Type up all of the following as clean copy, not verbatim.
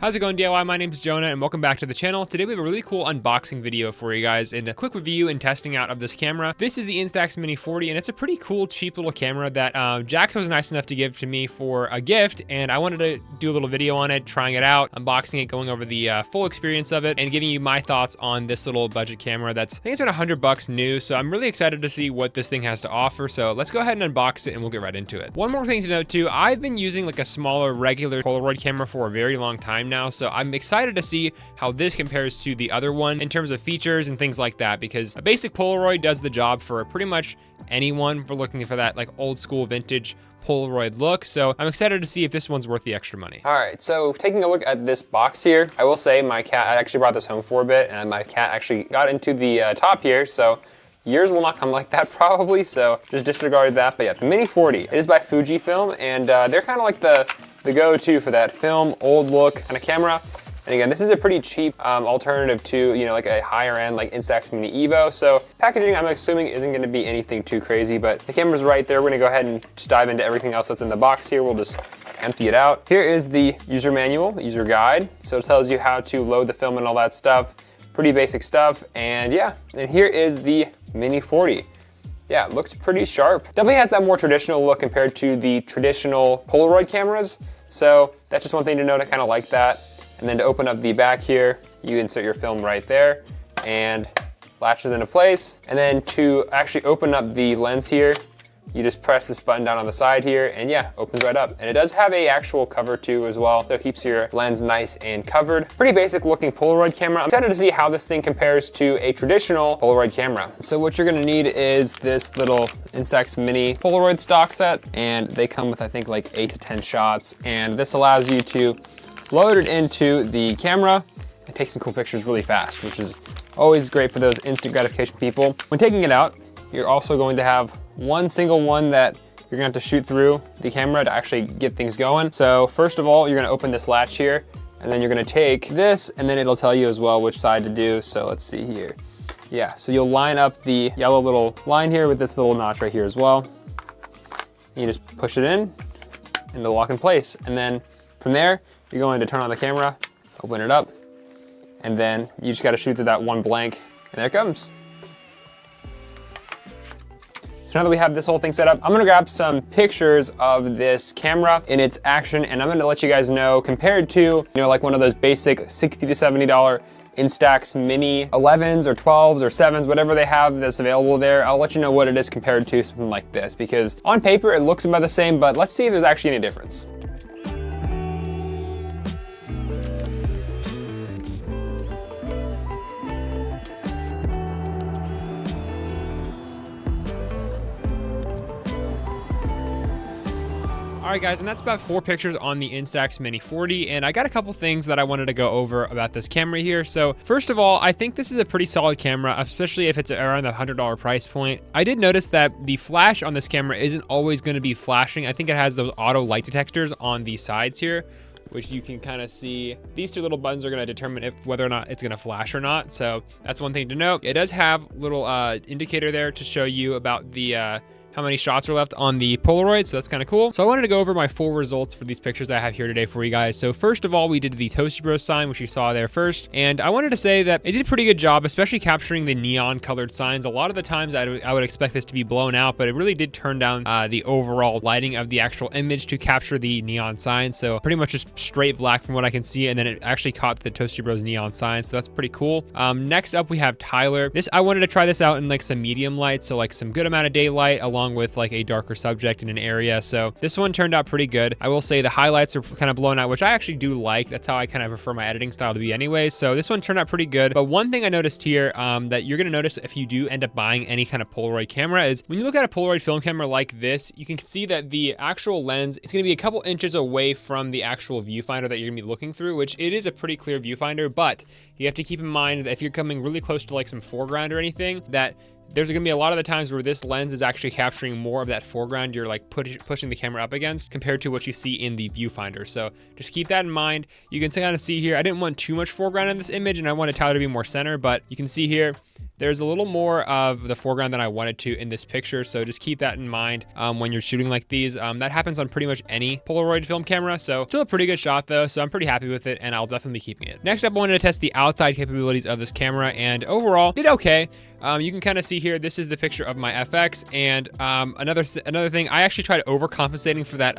How's it going, DIY? My name is Jonah and welcome back to the channel. Today we have a really cool unboxing video for you guys and a quick review and testing out of this camera. This is the Instax Mini 40 and it's a pretty cool, cheap little camera that Jax was nice enough to give to me for a gift, and I wanted to do a little video on it, trying it out, unboxing it, going over the full experience of it, and giving you my thoughts on this little budget camera that's, I think it's around $100 new, so I'm really excited to see what this thing has to offer. So let's go ahead and unbox it and we'll get right into it. One more thing to note too, I've been using like a smaller regular Polaroid camera for a very long time now, so I'm excited to see how this compares to the other one in terms of features and things like that, because a basic Polaroid does the job for pretty much anyone for looking for that like old school vintage Polaroid look. So I'm excited to see if this one's worth the extra money. All right, so taking a look at this box here, I will say my cat, I actually brought this home for a bit and my cat actually got into the top here, so yours will not come like that probably, so just disregard that. But yeah, the Mini 40, it is by Fujifilm, and they're kind of like the go-to for that film, old look kind of camera. And again, this is a pretty cheap alternative to, you know, like a higher end like Instax Mini Evo. So packaging, I'm assuming, isn't gonna be anything too crazy, but the camera's right there. We're gonna go ahead and just dive into everything else that's in the box here. We'll just empty it out. Here is the user manual, user guide. So it tells you how to load the film and all that stuff. Pretty basic stuff. And yeah, and here is the Mini 40. Yeah, it looks pretty sharp. Definitely has that more traditional look compared to the traditional Polaroid cameras. So that's just one thing to note. I kind of like that. And then to open up the back here, you insert your film right there and latches into place. And then to actually open up the lens here, you just press this button down on the side here and yeah, opens right up. And it does have a actual cover too as well, so it keeps your lens nice and covered. Pretty basic looking Polaroid camera. I'm excited to see how this thing compares to a traditional Polaroid camera. So what you're gonna need is this little Instax Mini Polaroid stock set, and they come with I think like 8 to 10 shots. And this allows you to load it into the camera and take some cool pictures really fast, which is always great for those instant gratification people. When taking it out, you're also going to have one single one that you're gonna have to shoot through the camera to actually get things going. So first of all, you're gonna open this latch here, and then you're gonna take this, and then it'll tell you as well which side to do. So let's see here. Yeah, so you'll line up the yellow little line here with this little notch right here as well. You just push it in, and it'll lock in place. And then from there, you're going to turn on the camera, open it up, and then you just gotta shoot through that one blank, and there it comes. So now that we have this whole thing set up, I'm gonna grab some pictures of this camera in its action, and I'm gonna let you guys know, compared to, you know, like one of those basic $60 to $70 Instax Mini 11s or 12s or 7s, whatever they have that's available there, I'll let you know what it is compared to something like this, because on paper it looks about the same, but let's see if there's actually any difference. All right guys, and that's about 4 pictures on the Instax Mini 40, and I got a couple things that I wanted to go over about this camera here. So first of all, I think this is a pretty solid camera, especially if it's around the $100 price point. I did notice that the flash on this camera isn't always going to be flashing. I think it has those auto light detectors on the sides here, which you can kind of see. These 2 little buttons are going to determine if whether or not it's going to flash or not. So that's one thing to note. It does have little indicator there to show you about the how many shots are left on the Polaroid, so that's kind of cool. So I wanted to go over my full results for these pictures that I have here today for you guys. So first of all, we did the Toasty Bros sign, which you saw there first, and I wanted to say that it did a pretty good job, especially capturing the neon colored signs. A lot of the times I would expect this to be blown out, but it really did turn down the overall lighting of the actual image to capture the neon signs. So pretty much just straight black from what I can see, and then it actually caught the Toasty Bros neon sign, so that's pretty cool. Next up, we have Tyler. I wanted to try this out in like some medium light, so like some good amount of daylight along with like a darker subject in an area. So this one turned out pretty good. I will say the highlights are kind of blown out, which I actually do like. That's how I kind of prefer my editing style to be anyway. So this one turned out pretty good. But one thing I noticed here that you're gonna notice if you do end up buying any kind of Polaroid camera is when you look at a Polaroid film camera like this, you can see that the actual lens, it's gonna be a couple inches away from the actual viewfinder that you're gonna be looking through, which it is a pretty clear viewfinder, but you have to keep in mind that if you're coming really close to like some foreground or anything, that there's gonna be a lot of the times where this lens is actually capturing more of that foreground you're like pushing the camera up against compared to what you see in the viewfinder. So just keep that in mind. You can kind of see here, I didn't want too much foreground in this image and I wanted Tyler to be more center, but you can see here, there's a little more of the foreground than I wanted to in this picture, so just keep that in mind when you're shooting like these. That happens on pretty much any Polaroid film camera, so still a pretty good shot though, so I'm pretty happy with it, and I'll definitely be keeping it. Next up, I wanted to test the outside capabilities of this camera, and overall, did okay. You can kind of see here, this is the picture of my FX, and another thing, I actually tried overcompensating for that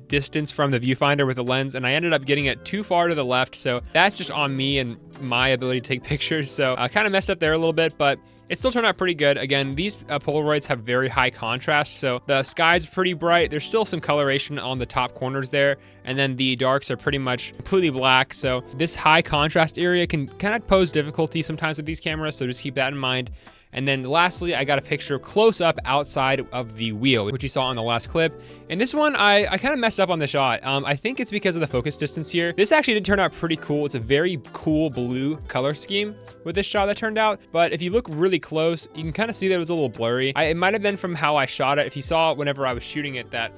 distance from the viewfinder with the lens, and I ended up getting it too far to the left, so that's just on me and my ability to take pictures, so I kind of messed up there a little bit, but it still turned out pretty good. Again, these Polaroids have very high contrast, so the sky's pretty bright. There's still some coloration on the top corners there, and then the darks are pretty much completely black, so this high contrast area can kind of pose difficulty sometimes with these cameras, so just keep that in mind. And then lastly, I got a picture close up outside of the wheel, which you saw on the last clip. And this one, I kind of messed up on the shot. I think it's because of the focus distance here. This actually did turn out pretty cool. It's a very cool blue color scheme with this shot that turned out. But if you look really close, you can kind of see that it was a little blurry. It might have been from how I shot it. If you saw it whenever I was shooting it, that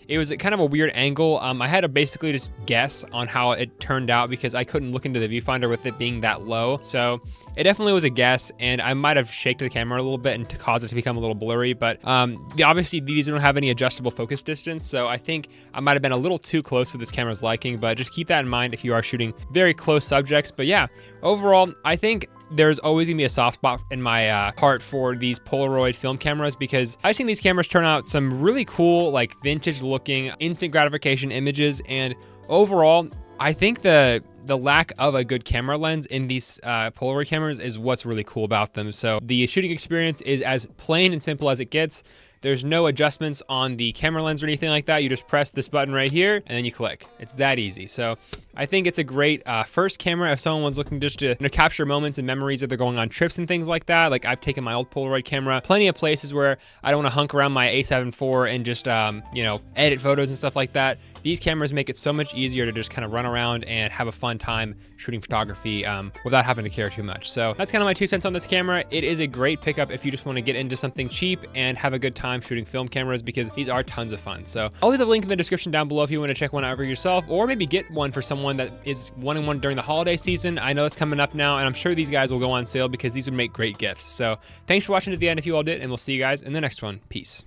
it was kind of a weird angle. I had to basically just guess on how it turned out because I couldn't look into the viewfinder with it being that low. So it definitely was a guess, and I might have shaken the camera a little bit and to cause it to become a little blurry, but obviously these don't have any adjustable focus distance, so I think I might have been a little too close for this camera's liking, but just keep that in mind if you are shooting very close subjects. But yeah, overall, I think there's always gonna be a soft spot in my heart for these Polaroid film cameras because I've seen these cameras turn out some really cool, like vintage looking, instant gratification images, and overall, I think the lack of a good camera lens in these Polaroid cameras is what's really cool about them. So the shooting experience is as plain and simple as it gets. There's no adjustments on the camera lens or anything like that. You just press this button right here and then you click. It's that easy. So I think it's a great first camera if someone was looking just to capture moments and memories if they're going on trips and things like that. Like I've taken my old Polaroid camera plenty of places where I don't want to hunk around my A7 IV and just edit photos and stuff like that. These cameras make it so much easier to just kind of run around and have a fun time shooting photography without having to care too much. So that's kind of my 2 cents on this camera. It is a great pickup if you just want to get into something cheap and have a good time shooting film cameras because these are tons of fun. So I'll leave the link in the description down below if you want to check one out for yourself, or maybe get one for someone that is wanting one during the holiday season. I know it's coming up now, and I'm sure these guys will go on sale because these would make great gifts. So thanks for watching to the end if you all did, and we'll see you guys in the next one. Peace.